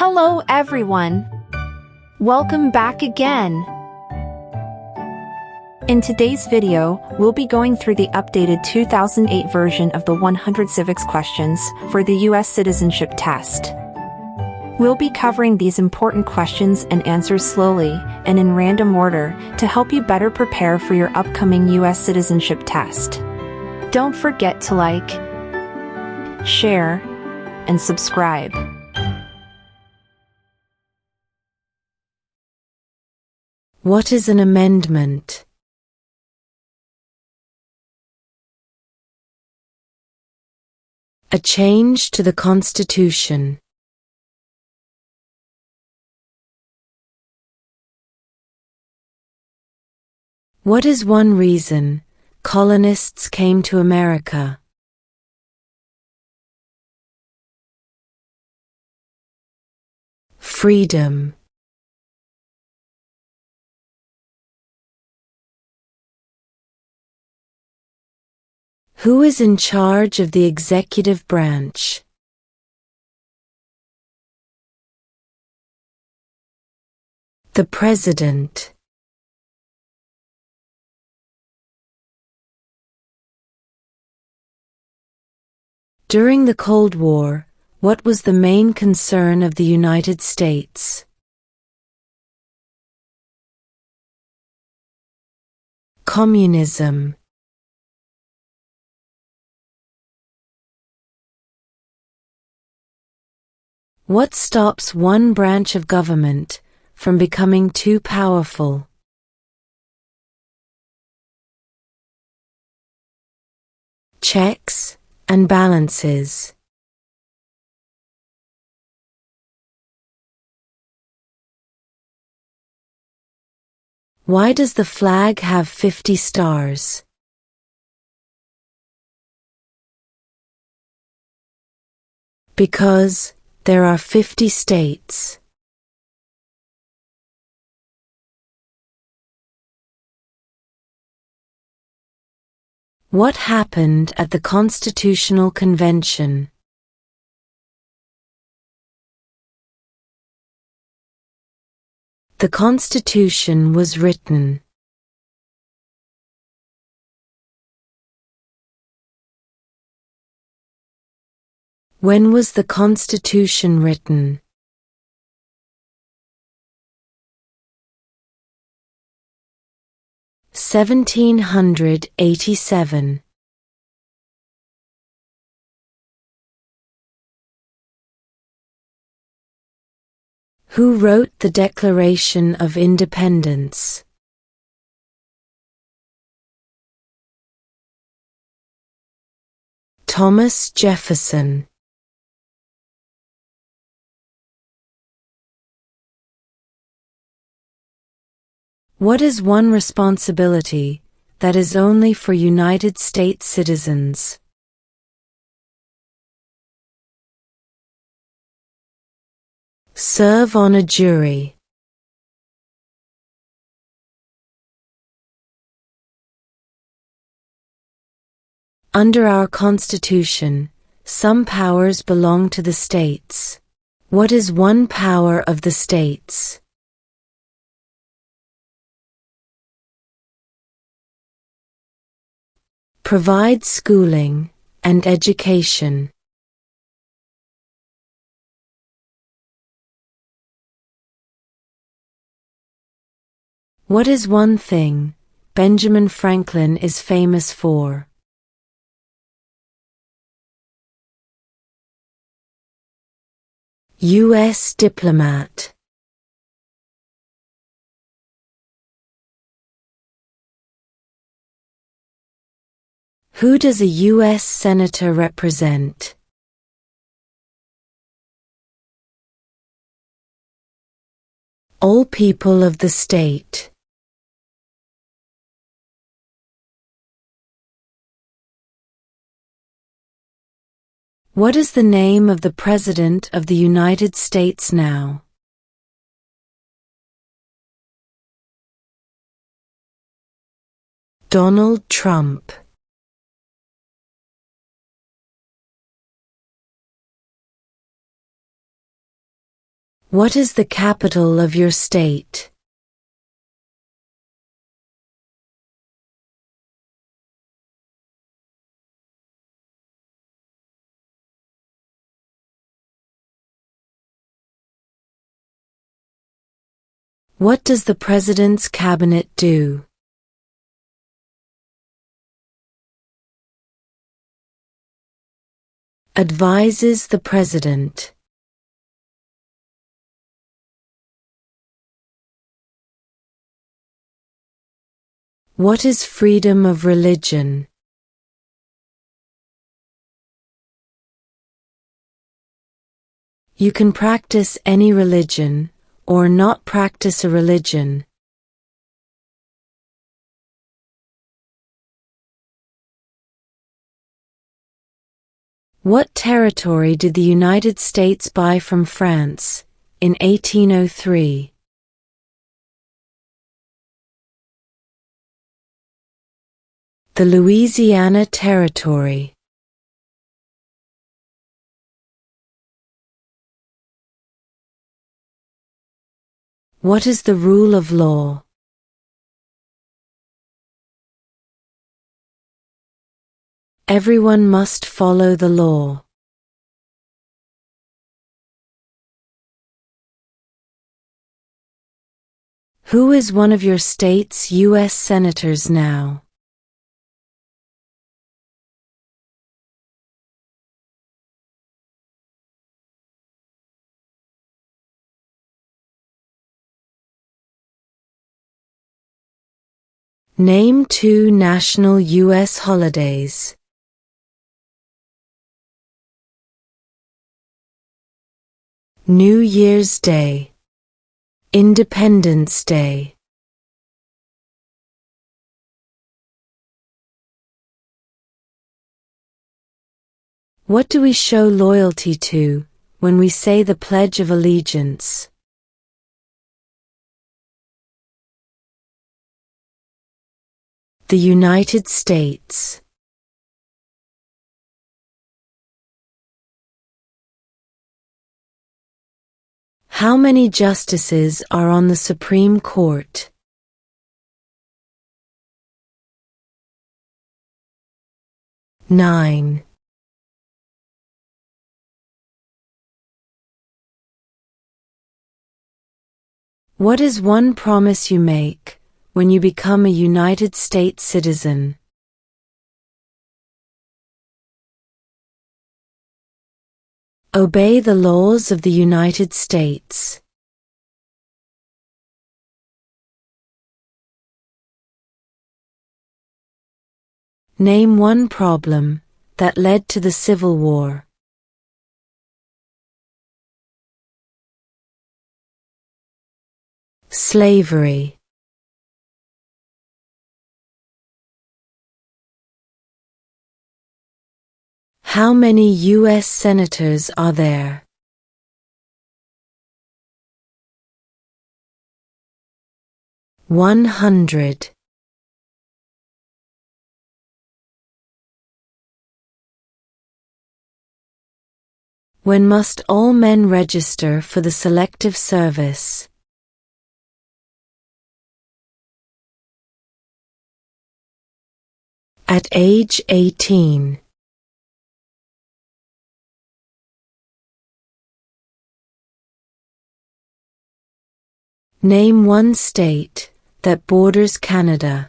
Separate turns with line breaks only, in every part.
Hello everyone! Welcome back again! In today's video, we'll be going through the updated 2008 version of the 100 Civics Questions for the U.S. Citizenship Test. We'll be covering these important questions and answers slowly and in random order to help you better prepare for your upcoming U.S. Citizenship Test. Don't forget to like, share, and subscribe.
What is an amendment? A change to the Constitution. What is one reason colonists came to America? Freedom. Who is in charge of the executive branch? The President. During the Cold War, what was the main concern of the United States? Communism. What stops one branch of government from becoming too powerful? Checks and balances. Why does the flag have 50 stars? Because there are 50 states. What happened at the Constitutional Convention? The Constitution was written. When was the Constitution written? (1787). Who wrote the Declaration of Independence? Thomas Jefferson. What is one responsibility that is only for United States citizens? Serve on a jury. Under our Constitution, some powers belong to the states. What is one power of the states? Provide schooling and education. What is one thing Benjamin Franklin is famous for? U.S. diplomat. Who does a U.S. Senator represent? All people of the state. What is the name of the President of the United States now? Donald Trump. What is the capital of your state? What does the President's Cabinet do? Advises the President. What is freedom of religion? You can practice any religion, or not practice a religion. What territory did the United States buy from France in 1803? The Louisiana Territory. What is the rule of law? Everyone must follow the law. Who is one of your state's U.S. senators now? Name 2 national U.S. holidays. New Year's Day, Independence Day. What do we show loyalty to when we say the Pledge of Allegiance? The United States. How many justices are on the Supreme Court? 9. What is one promise you make when you become a United States citizen? Obey the laws of the United States. Name one problem that led to the Civil War. Slavery. How many U.S. senators are there? 100. When must all men register for the Selective Service? At age 18. Name one state that borders Canada.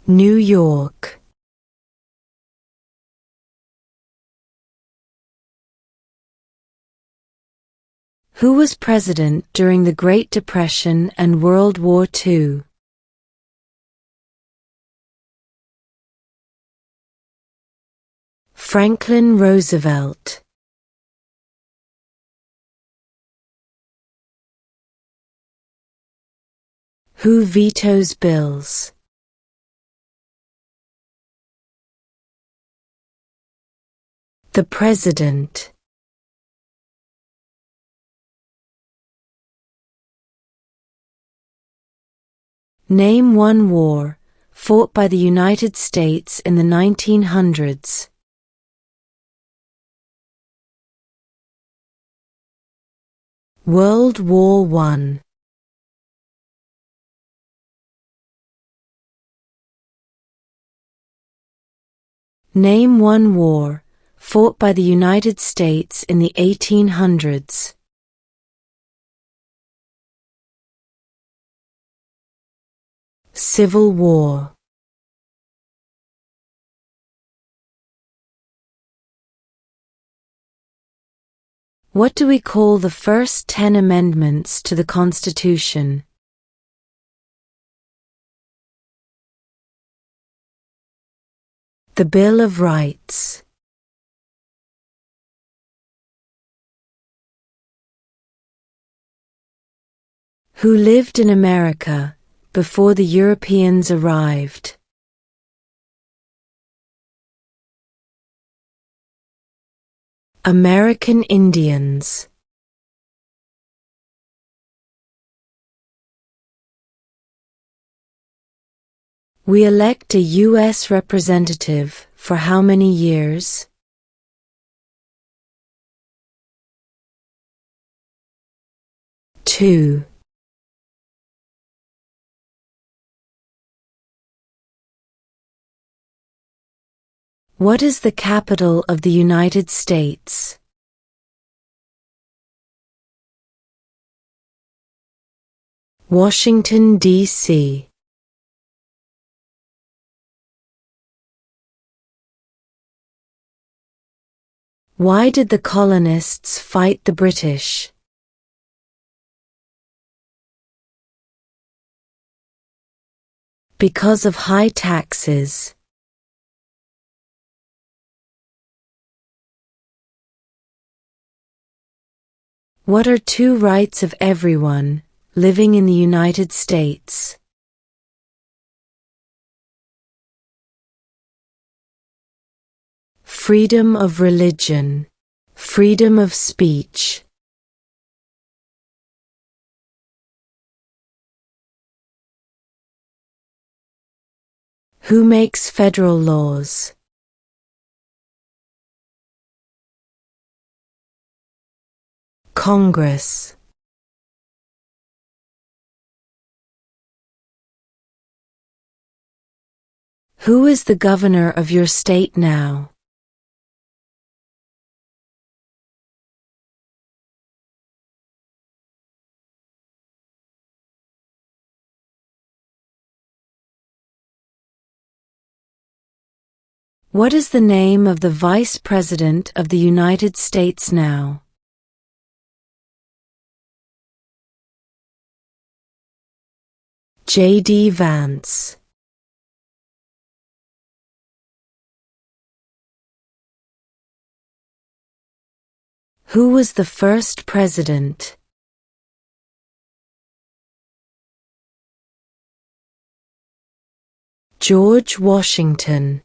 New York. Who was president during the Great Depression and World War II? Franklin Roosevelt. Who vetoes bills? The President. Name one war fought by the United States in the 1900s. World War I. Name one war fought by the United States in the 1800s. Civil War. What do we call the first 10 amendments to the Constitution? The Bill of Rights. Who lived in America before the Europeans arrived? American Indians. We elect a U.S. representative for how many years? Two. What is the capital of the United States? Washington, D.C. Why did the colonists fight the British? Because of high taxes. What are two rights of everyone living in the United States? Freedom of religion, freedom of speech. Who makes federal laws? Congress. Who is the governor of your state now? What is the name of the Vice President of the United States now? J.D. Vance. Who was the first president? George Washington.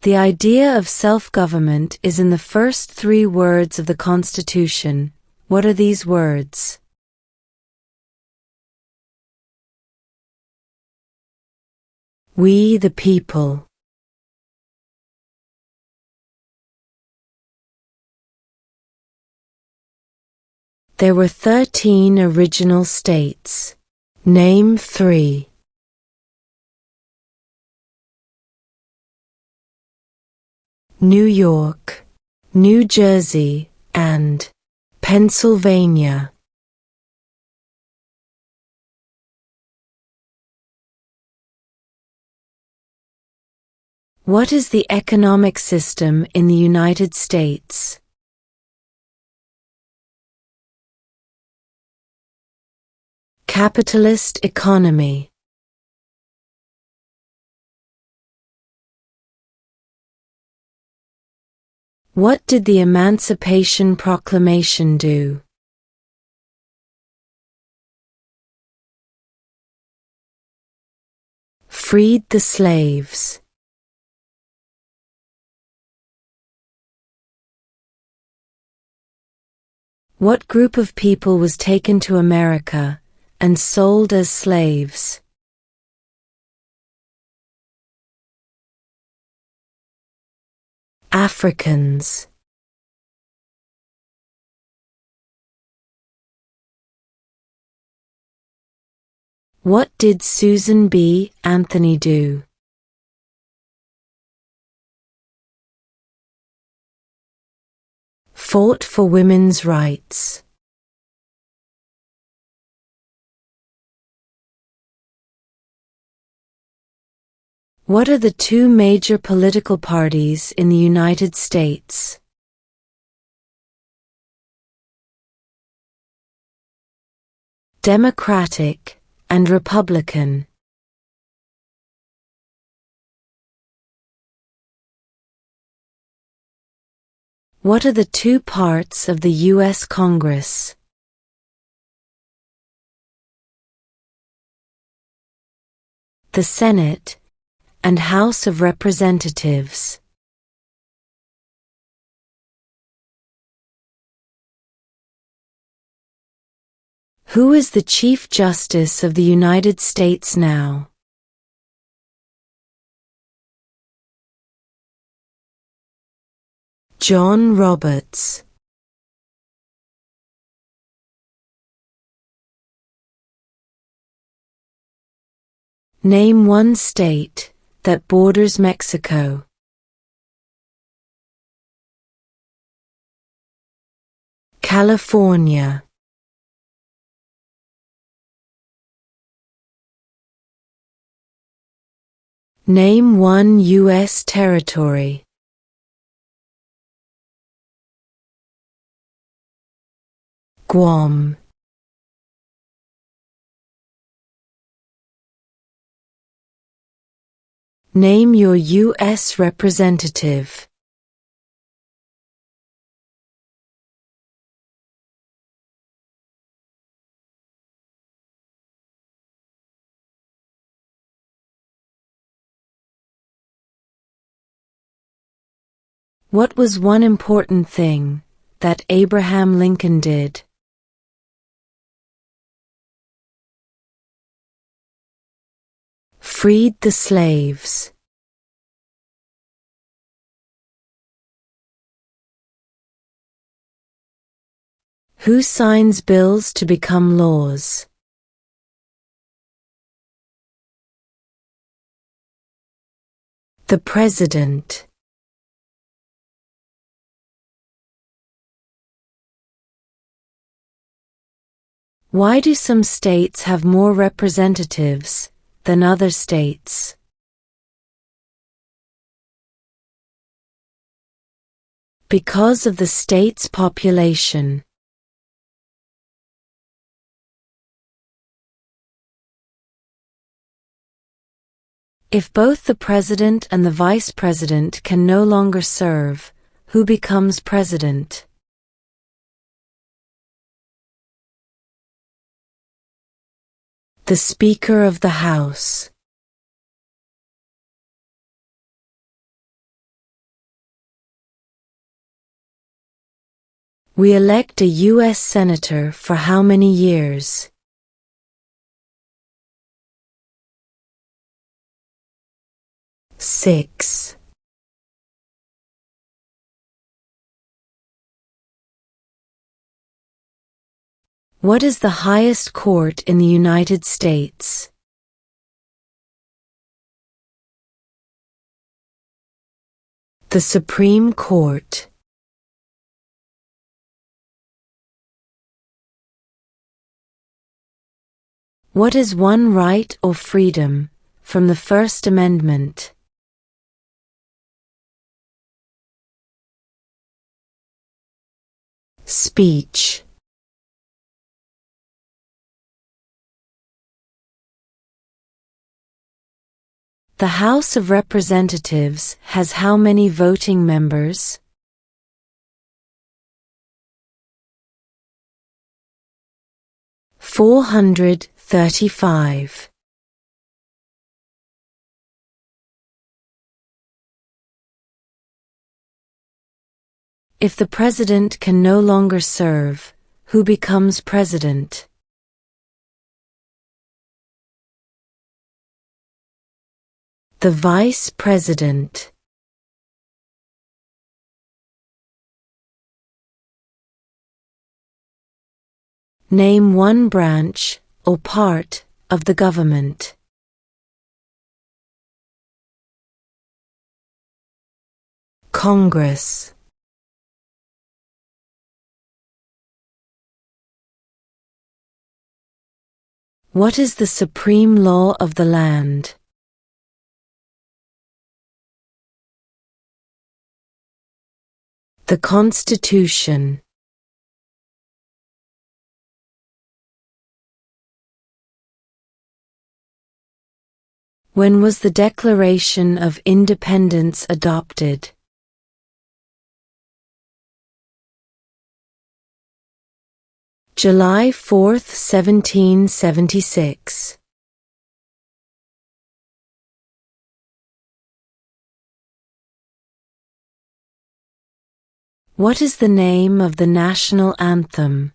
The idea of self-government is in the first 3 words of the Constitution. What are these words? We the people. There were 13 original states. Name 3. New York, New Jersey, and Pennsylvania. What is the economic system in the United States? Capitalist economy. What did the Emancipation Proclamation do? Freed the slaves. What group of people was taken to America and sold as slaves? Africans. What did Susan B. Anthony do? Fought for women's rights. What are the two major political parties in the United States? Democratic and Republican. What are the two parts of the U.S. Congress? The Senate and House of Representatives. Who is the Chief Justice of the United States now? John Roberts. Name one state that borders Mexico. California. Name one U.S. territory. Guam. Name your U.S. representative. What was one important thing that Abraham Lincoln did? Freed the slaves. Who signs bills to become laws? The President. Why do some states have more representatives than other states? Because of the state's population. If both the president and the vice president can no longer serve, who becomes president? The Speaker of the House. We elect a U.S. Senator for how many years? 6. What is the highest court in the United States? The Supreme Court. What is one right or freedom from the First Amendment? Speech. The House of Representatives has how many voting members? 435. If the president can no longer serve, who becomes president? The vice president. Name one branch, or part, of the government. Congress. What is the supreme law of the land? The Constitution. When was the Declaration of Independence adopted? July 4, 1776. What is the name of the national anthem?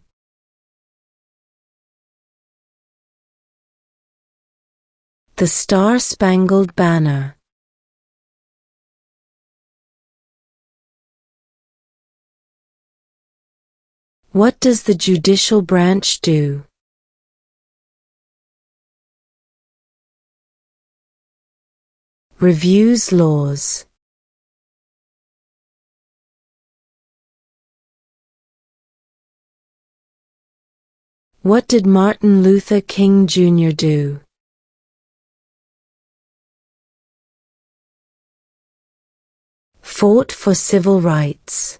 The Star-Spangled Banner. What does the judicial branch do? Reviews laws. What did Martin Luther King Jr. do? Fought for civil rights.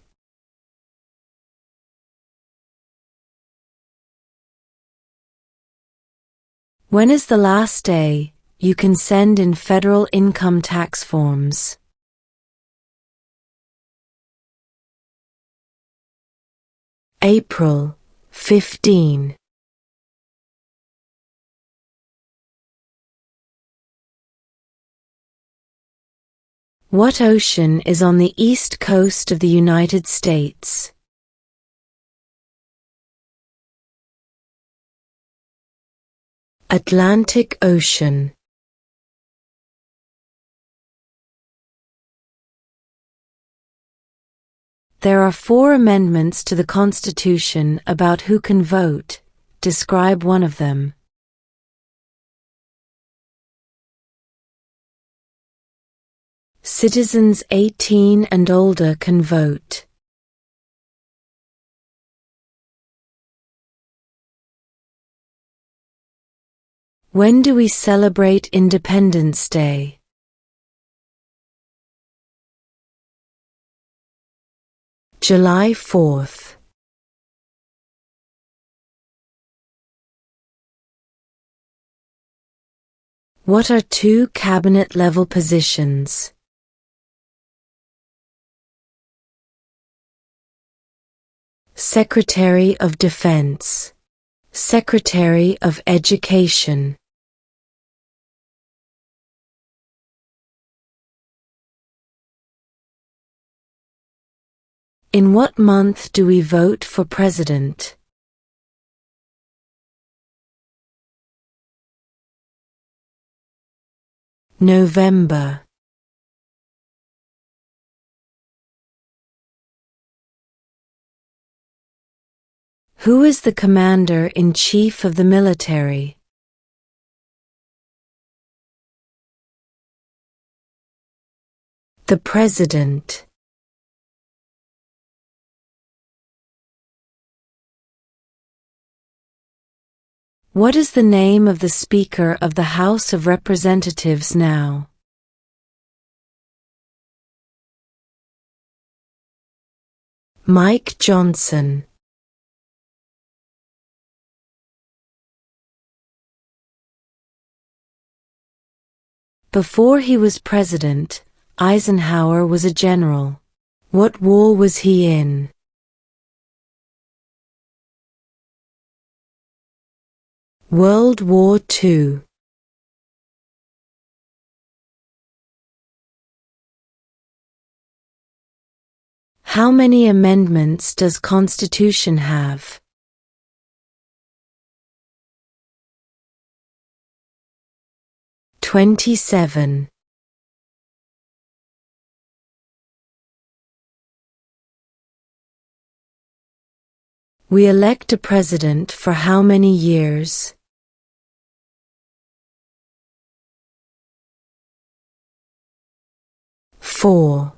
When is the last day you can send in federal income tax forms? April 15. What ocean is on the east coast of the United States? Atlantic Ocean. There are 4 amendments to the Constitution about who can vote. Describe one of them. Citizens 18 and older can vote. When do we celebrate Independence Day? July 4th. What are 2 cabinet-level positions? Secretary of Defense. Secretary of Education. In what month do we vote for president? November. Who is the commander-in-chief of the military? The President. What is the name of the Speaker of the House of Representatives now? Mike Johnson. Before he was president, Eisenhower was a general. What war was he in? World War II. How many amendments does Constitution have? 27. We elect a president for how many years? Four.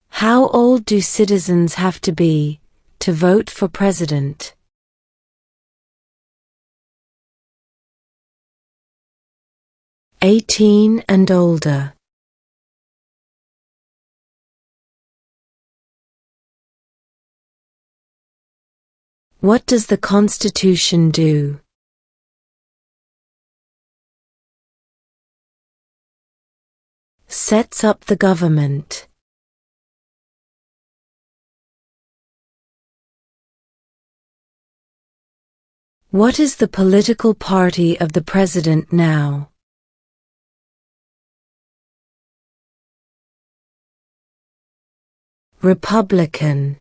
How old do citizens have to be to vote for president? 18 and older. What does the Constitution do? Sets up the government. What is the political party of the president now? Republican.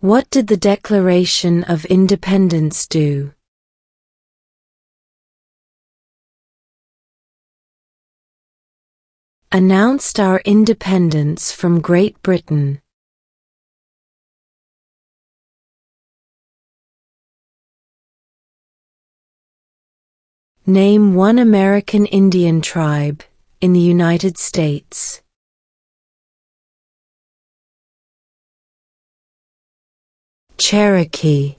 What did the Declaration of Independence do? Announced our independence from Great Britain. Name one American Indian tribe in the United States. Cherokee.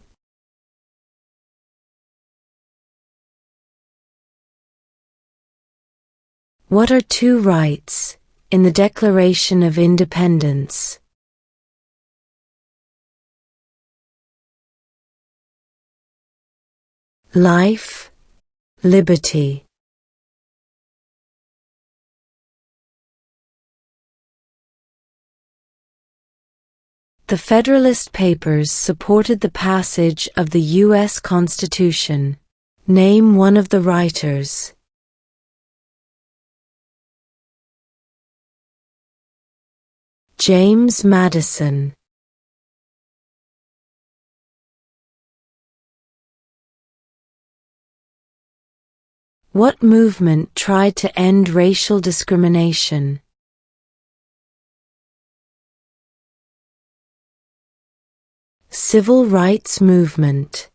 What are two rights in the Declaration of Independence? Life, liberty. The Federalist Papers supported the passage of the U.S. Constitution. Name one of the writers. James Madison. What movement tried to end racial discrimination? Civil rights movement.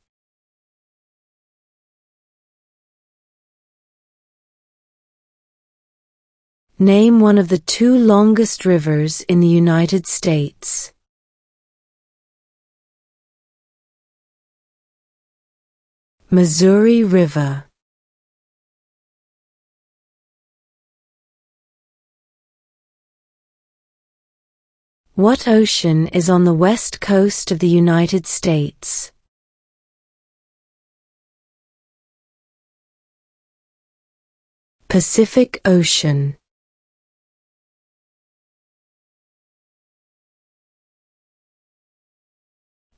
Name one of the two longest rivers in the United States. Missouri River. What ocean is on the west coast of the United States? Pacific Ocean.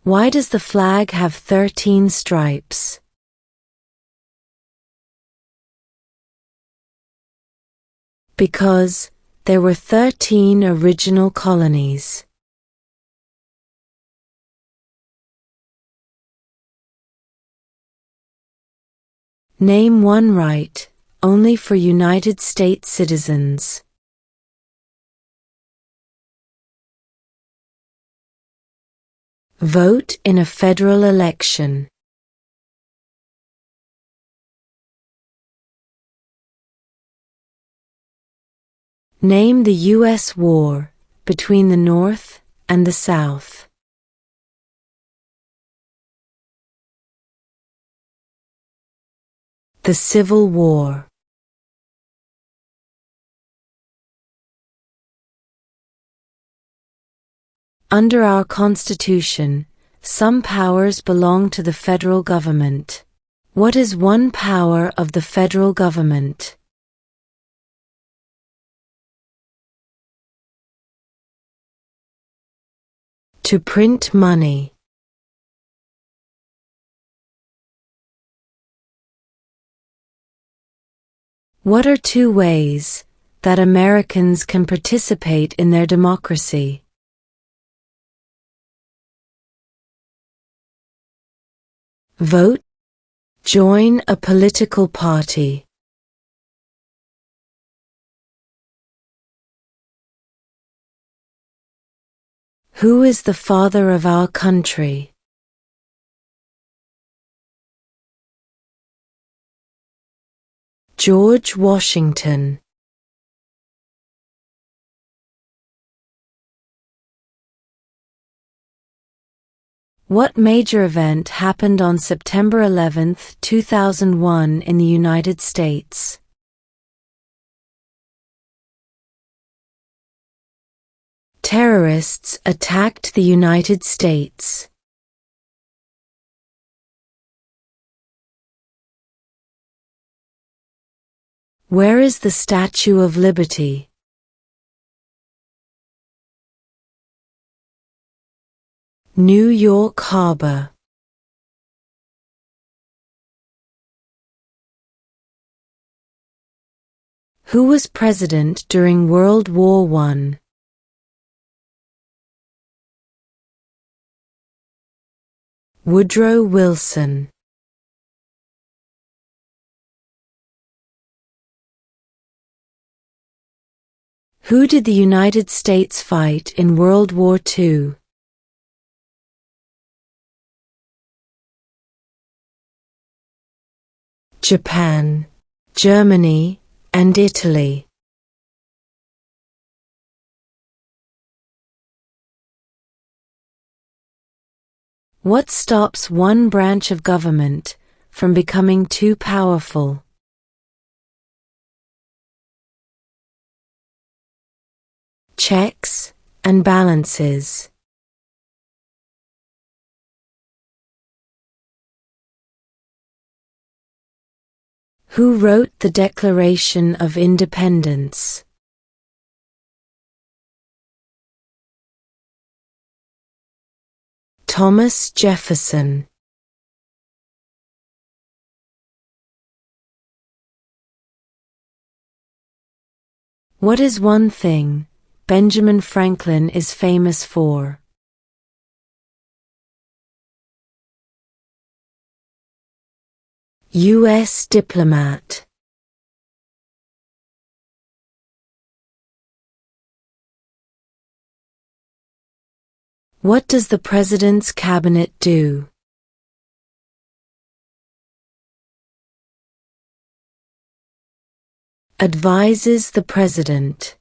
Why does the flag have 13 stripes? Because there were 13 original colonies. Name one right only for United States citizens. Vote in a federal election. Name the U.S. war between the North and the South. The Civil War. Under our Constitution, some powers belong to the federal government. What is one power of the federal government? To print money. What are two ways that Americans can participate in their democracy? Vote Join a political party. Who is the father of our country? George Washington. What major event happened on September 11, 2001 in the United States? Terrorists attacked the United States. Where is the Statue of Liberty? New York Harbor. Who was president during World War I? Woodrow Wilson. Who did the United States fight in World War II? Japan, Germany, and Italy. What stops one branch of government from becoming too powerful? Checks and balances. Who wrote the Declaration of Independence? Thomas Jefferson. What is one thing Benjamin Franklin is famous for? U.S. diplomat. What does the President's Cabinet do? Advises the President.